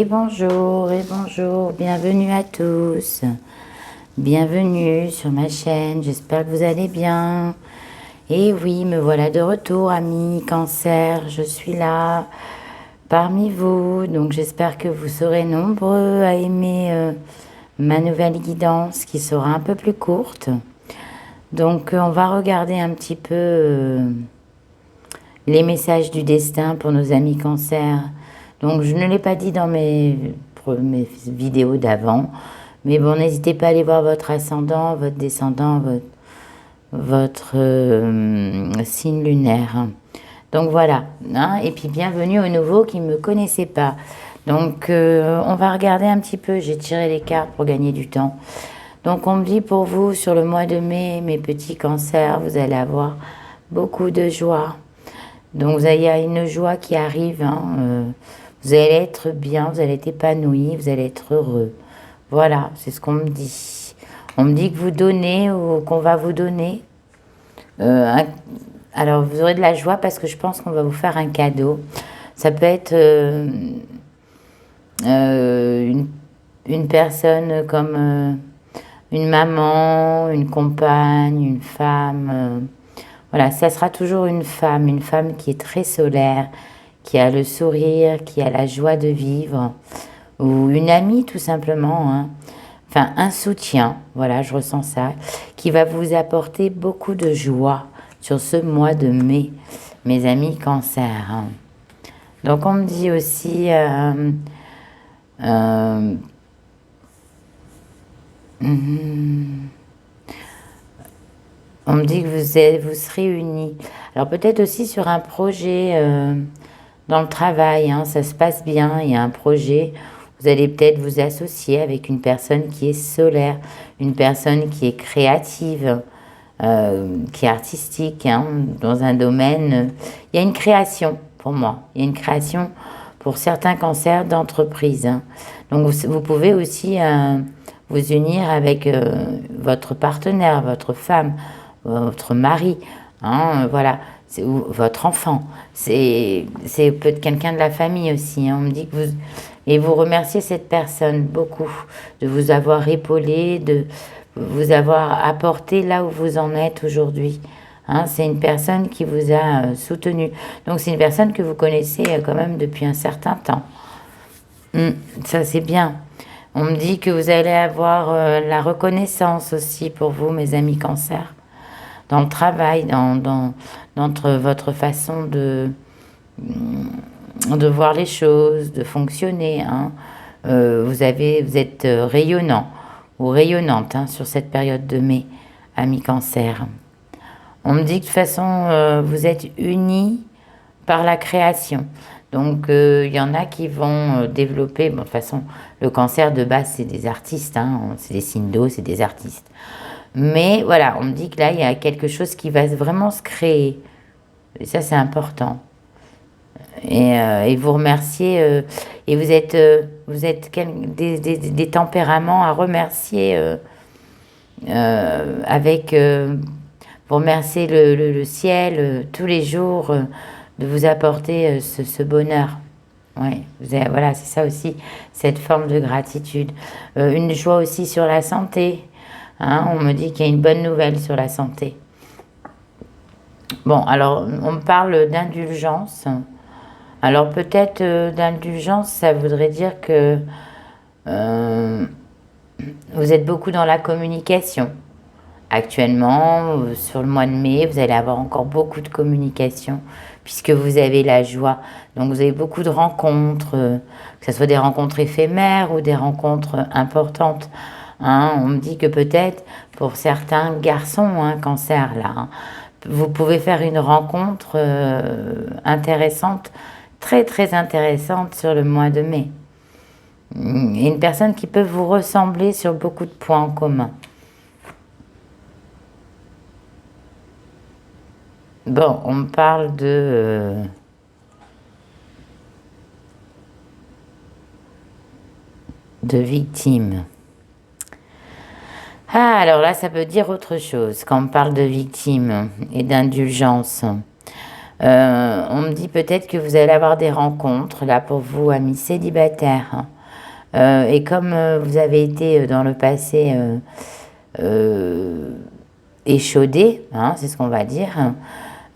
et bonjour, bienvenue à tous, bienvenue sur ma chaîne, j'espère que vous allez bien. Et oui, me voilà de retour, amis Cancer, je suis là parmi vous, donc j'espère que vous serez nombreux à aimer ma nouvelle guidance qui sera un peu plus courte. Donc on va regarder un petit peu les messages du destin pour nos amis Cancer. Donc je ne l'ai pas dit dans mes vidéos d'avant, mais bon, n'hésitez pas à aller voir votre ascendant, votre descendant, votre signe lunaire. Donc voilà, hein, et puis bienvenue aux nouveaux qui ne me connaissaient pas. Donc on va regarder un petit peu, j'ai tiré les cartes pour gagner du temps. Donc on me dit pour vous, sur le mois de mai, mes petits Cancers, vous allez avoir beaucoup de joie. Donc il y a une joie qui arrive, hein, vous allez être bien, vous allez être épanoui, vous allez être heureux. Voilà, c'est ce qu'on me dit. On me dit que vous donnez ou qu'on va vous donner. Alors vous aurez de la joie parce que je pense qu'on va vous faire un cadeau. Ça peut être une personne comme une maman, une compagne, une femme. Voilà, ça sera toujours une femme qui est très solaire, qui a le sourire, qui a la joie de vivre, ou une amie tout simplement, hein. Enfin un soutien, voilà, je ressens ça, qui va vous apporter beaucoup de joie sur ce mois de mai, mes amis Cancer, hein. Donc on me dit aussi... on me dit que vous serez unis. Alors peut-être aussi sur un projet dans le travail, hein, ça se passe bien, il y a un projet. Vous allez peut-être vous associer avec une personne qui est solaire, une personne qui est créative, qui est artistique, hein, dans un domaine. Il y a une création pour moi, il y a une création pour certains cancers d'entreprise, hein. Donc vous pouvez aussi vous unir avec votre partenaire, votre femme, votre mari, hein, voilà, ou votre enfant, c'est peut-être quelqu'un de la famille aussi, hein. On me dit que vous... Et vous remerciez cette personne beaucoup de vous avoir épaulé, de vous avoir apporté là où vous en êtes aujourd'hui, hein. C'est une personne qui vous a soutenu. Donc c'est une personne que vous connaissez quand même depuis un certain temps. Ça c'est bien. On me dit que vous allez avoir la reconnaissance aussi pour vous, mes amis Cancer, dans le travail, dans votre façon de voir les choses, de fonctionner, hein. Vous êtes rayonnant ou rayonnante, hein, sur cette période de mai, amis Cancer. On me dit que de toute façon, vous êtes unis par la création. Donc, il y en a qui vont développer... Bon, de toute façon, le Cancer de base, c'est des artistes, hein, c'est des signes d'eau, c'est des artistes. Mais voilà, on me dit que là, il y a quelque chose qui va vraiment se créer. Et ça, c'est important. Et vous remerciez... et vous êtes des tempéraments à remercier avec... vous remerciez le ciel tous les jours de vous apporter ce bonheur. Ouais, voilà, c'est ça aussi, cette forme de gratitude. Une joie aussi sur la santé, hein, on me dit qu'il y a une bonne nouvelle sur la santé. Bon, alors, on me parle d'indulgence. Alors, peut-être d'indulgence, ça voudrait dire que vous êtes beaucoup dans la communication. Actuellement, sur le mois de mai, vous allez avoir encore beaucoup de communication puisque vous avez la joie. Donc, vous avez beaucoup de rencontres, que ce soit des rencontres éphémères ou des rencontres importantes, hein. On me dit que peut-être pour certains garçons, hein, Cancer, là, hein, vous pouvez faire une rencontre intéressante, très très intéressante sur le mois de mai. Et une personne qui peut vous ressembler sur beaucoup de points en commun. Bon, on me parle de victime. Ah, alors là, ça peut dire autre chose quand on parle de victime et d'indulgence. On me dit peut-être que vous allez avoir des rencontres, là, pour vous, amis célibataires, hein. Et comme vous avez été dans le passé échaudé, hein, c'est ce qu'on va dire,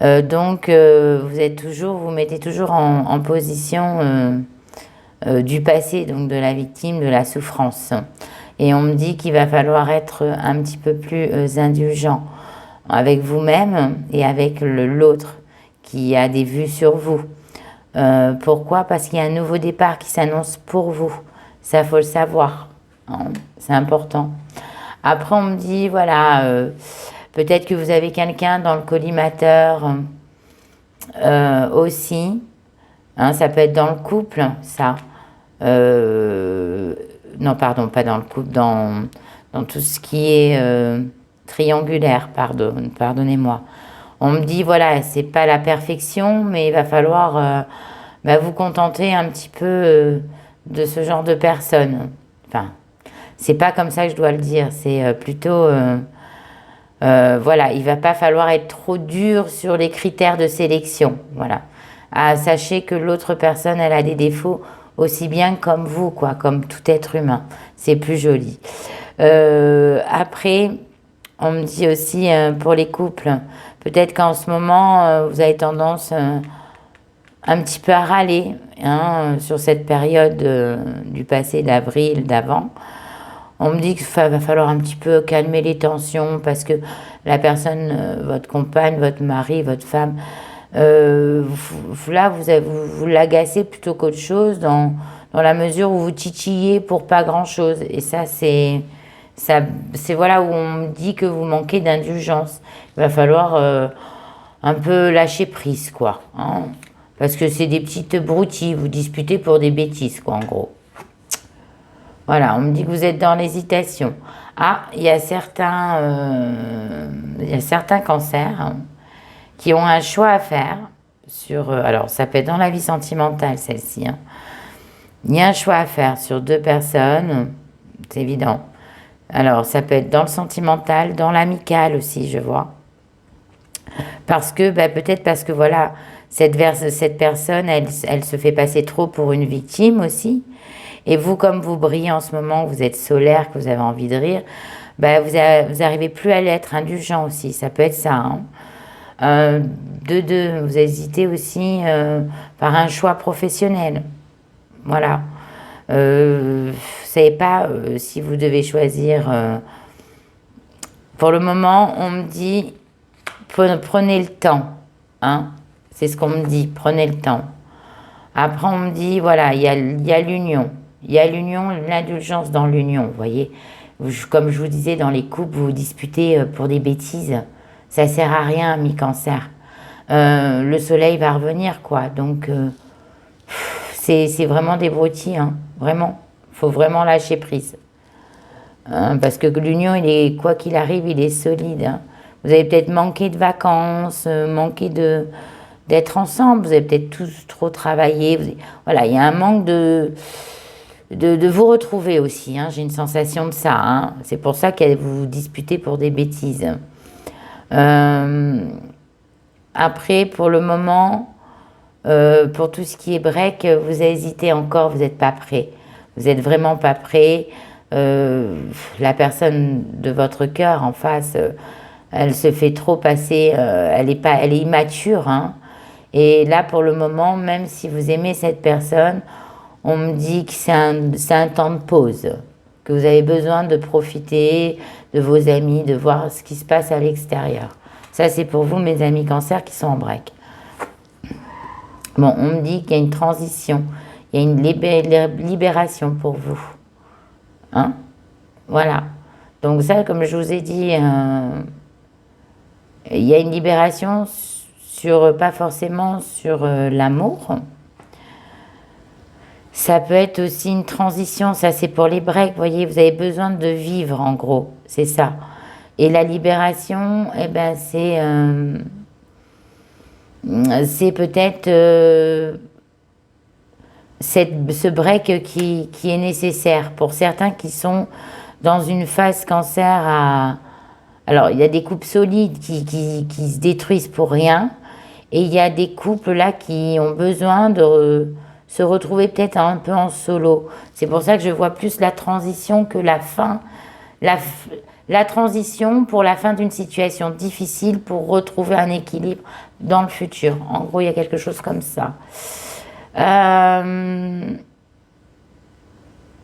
donc vous mettez toujours en position du passé, donc de la victime, de la souffrance. Et on me dit qu'il va falloir être un petit peu plus indulgent avec vous-même et avec l'autre qui a des vues sur vous. Pourquoi? Parce qu'il y a un nouveau départ qui s'annonce pour vous. Ça, faut le savoir, hein, c'est important. Après, on me dit, voilà, peut-être que vous avez quelqu'un dans le collimateur aussi. Hein, ça peut être dans le couple, ça. Non, pardon, pas dans le couple, dans tout ce qui est triangulaire, pardonnez-moi. On me dit, voilà, c'est pas la perfection, mais il va falloir vous contenter un petit peu de ce genre de personne. Enfin, c'est pas comme ça que je dois le dire, c'est plutôt... voilà, il va pas falloir être trop dur sur les critères de sélection. Voilà. Ah, sachez que l'autre personne, elle a des défauts aussi bien comme vous, quoi, comme tout être humain. C'est plus joli. Après, on me dit aussi pour les couples, peut-être qu'en ce moment, vous avez tendance un petit peu à râler hein, sur cette période du passé, d'avril, d'avant. On me dit qu'il va falloir un petit peu calmer les tensions parce que la personne, votre compagne, votre mari, votre femme, là, vous l'agacez plutôt qu'autre chose dans la mesure où vous titillez pour pas grand-chose. Et ça, c'est voilà où on me dit que vous manquez d'indulgence. Il va falloir un peu lâcher prise, quoi. Hein, parce que c'est des petites broutilles, vous disputez pour des bêtises, quoi, en gros. Voilà, on me dit que vous êtes dans l'hésitation. Ah, il y a certains cancers hein, qui ont un choix à faire sur... alors, ça peut être dans la vie sentimentale, celle-ci. Hein. Il y a un choix à faire sur deux personnes, c'est évident. Alors, ça peut être dans le sentimental, dans l'amical aussi, je vois. Parce que, peut-être parce que, voilà, cette personne, elle se fait passer trop pour une victime aussi. Et vous, comme vous brillez en ce moment, vous êtes solaire, que vous avez envie de rire, vous arrivez plus à l'être indulgent aussi. Ça peut être ça. Hein. Vous hésitez aussi par un choix professionnel. Voilà. Vous ne savez pas si vous devez choisir. Pour le moment, on me dit, prenez le temps. Hein. C'est ce qu'on me dit, prenez le temps. Après, on me dit, voilà, il y a l'union. Il y a l'union, l'indulgence dans l'union, vous voyez. Comme je vous disais, dans les couples, vous vous disputez pour des bêtises. Ça sert à rien, mi-cancer. Le soleil va revenir, quoi. Donc, c'est vraiment des broutilles, hein. Vraiment. Il faut vraiment lâcher prise. Hein, parce que l'union, quoi qu'il arrive, il est solide. Hein. Vous avez peut-être manqué de vacances, manqué d'être ensemble. Vous avez peut-être tous trop travaillé. Voilà, il y a un manque de vous retrouver aussi. Hein. J'ai une sensation de ça. Hein. C'est pour ça que vous vous disputez pour des bêtises. Après, pour le moment, pour tout ce qui est break, vous hésitez encore, vous n'êtes pas prêt. Vous n'êtes vraiment pas prêt. La personne de votre cœur en face, elle se fait trop passer, elle est immature. Hein. Et là, pour le moment, même si vous aimez cette personne, on me dit que c'est un temps de pause, que vous avez besoin de profiter de vos amis, de voir ce qui se passe à l'extérieur. Ça, c'est pour vous, mes amis cancers qui sont en break. Bon, on me dit qu'il y a une transition, il y a une libération pour vous. Hein? Voilà. Donc ça, comme je vous ai dit, il y a une libération pas forcément sur l'amour. Ça peut être aussi une transition, ça c'est pour les breaks, vous voyez, vous avez besoin de vivre en gros, c'est ça. Et la libération, c'est peut-être ce break qui est nécessaire pour certains qui sont dans une phase cancer Alors, il y a des couples solides qui se détruisent pour rien, et il y a des couples là qui ont besoin de se retrouver peut-être un peu en solo. C'est pour ça que je vois plus la transition que la fin. La transition pour la fin d'une situation difficile pour retrouver un équilibre dans le futur. En gros, il y a quelque chose comme ça.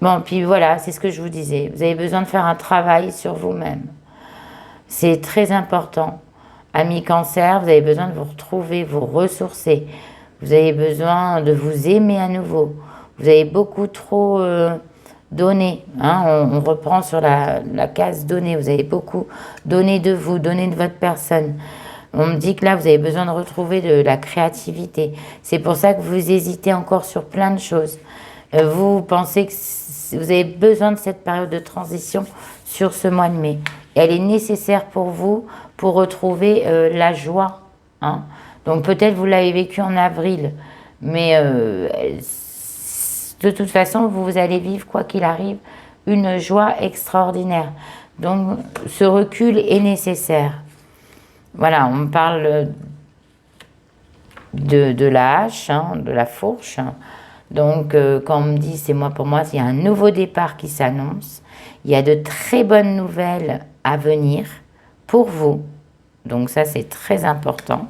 Bon, puis voilà, c'est ce que je vous disais. Vous avez besoin de faire un travail sur vous-même. C'est très important. Amis cancer, vous avez besoin de vous retrouver, vous ressourcer. Vous avez besoin de vous aimer à nouveau. Vous avez beaucoup trop donné. Hein, on reprend sur la case donner. Vous avez beaucoup donné de vous, donné de votre personne. On me dit que là, vous avez besoin de retrouver de la créativité. C'est pour ça que vous hésitez encore sur plein de choses. Vous pensez que vous avez besoin de cette période de transition sur ce mois de mai. Et elle est nécessaire pour vous pour retrouver la joie. Hein. Donc peut-être vous l'avez vécu en avril, mais de toute façon, vous allez vivre, quoi qu'il arrive, une joie extraordinaire. Donc ce recul est nécessaire. Voilà, on me parle de la hache, hein, de la fourche. Donc quand on me dit, pour moi, il y a un nouveau départ qui s'annonce. Il y a de très bonnes nouvelles à venir pour vous. Donc ça, c'est très important.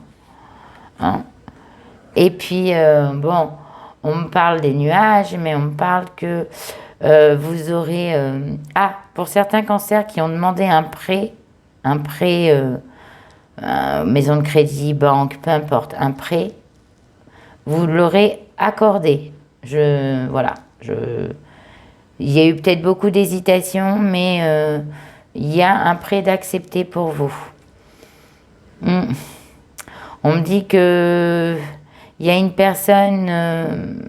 Hein. Et puis, bon, on me parle des nuages, mais on me parle que vous aurez... pour certains cancers qui ont demandé un prêt, maison de crédit, banque, peu importe, un prêt, vous l'aurez accordé. Voilà, il y a eu peut-être beaucoup d'hésitation, mais il y a un prêt d'accepter pour vous. On me dit que il y a une personne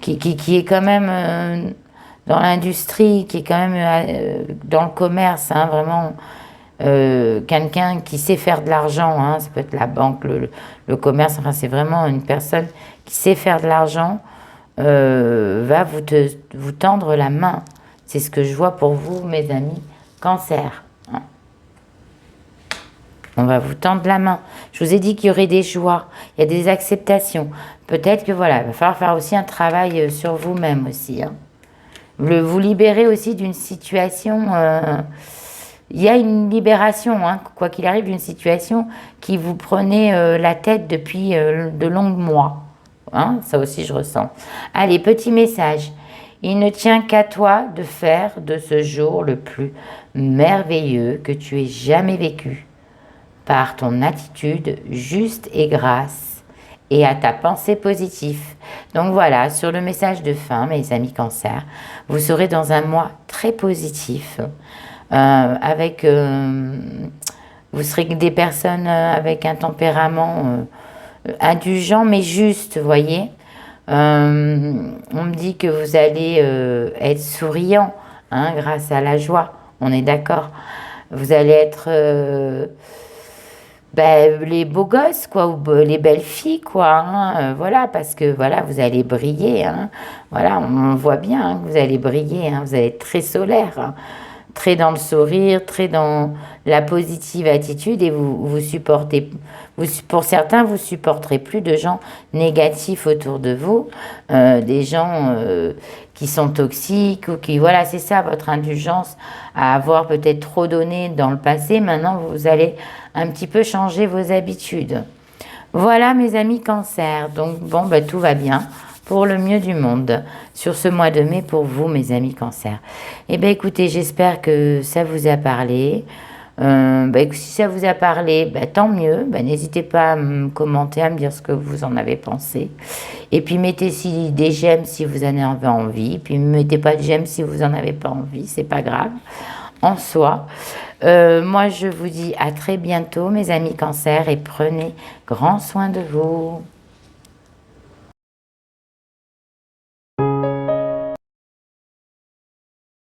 qui est quand même dans l'industrie, qui est quand même dans le commerce, hein, vraiment quelqu'un qui sait faire de l'argent, hein, ça peut être la banque, le commerce, enfin c'est vraiment une personne qui sait faire de l'argent, va vous tendre la main. C'est ce que je vois pour vous, mes amis cancer. Hein. On va vous tendre la main. Je vous ai dit qu'il y aurait des joies, il y a des acceptations. Peut-être que voilà, il va falloir faire aussi un travail sur vous-même aussi. Hein. Vous libérer aussi d'une situation... il y a une libération, hein, quoi qu'il arrive, d'une situation qui vous prenait la tête depuis de longs mois. Hein, ça aussi, je ressens. Allez, petit message. Il ne tient qu'à toi de faire de ce jour le plus merveilleux que tu aies jamais vécu, par ton attitude juste et grasse, et à ta pensée positive. Donc voilà, sur le message de fin, mes amis cancer, vous serez dans un mois très positif, vous serez des personnes avec un tempérament indulgent mais juste, vous voyez. On me dit que vous allez être souriant, hein, grâce à la joie, on est d'accord. Vous allez être les beaux gosses, quoi, ou les belles filles, quoi, hein, voilà, parce que voilà, vous allez briller, hein, voilà, on voit bien hein, que vous allez briller, hein, vous allez être très solaire, hein, très dans le sourire, très dans la positive attitude, et vous supportez, pour certains, vous supporterez plus de gens négatifs autour de vous, des gens qui sont toxiques, ou qui, voilà, c'est ça, votre indulgence à avoir peut-être trop donné dans le passé. Maintenant, vous allez un petit peu changer vos habitudes. Voilà, mes amis cancer, donc bon, tout va bien. Pour le mieux du monde, sur ce mois de mai pour vous, mes amis cancer. Eh bien, écoutez, j'espère que ça vous a parlé. Si ça vous a parlé, tant mieux. N'hésitez pas à me commenter, à me dire ce que vous en avez pensé. Et puis, mettez des j'aime si vous en avez envie. Puis, mettez pas de j'aime si vous en avez pas envie. C'est pas grave, en soi. Moi, je vous dis à très bientôt, mes amis cancer, et prenez grand soin de vous.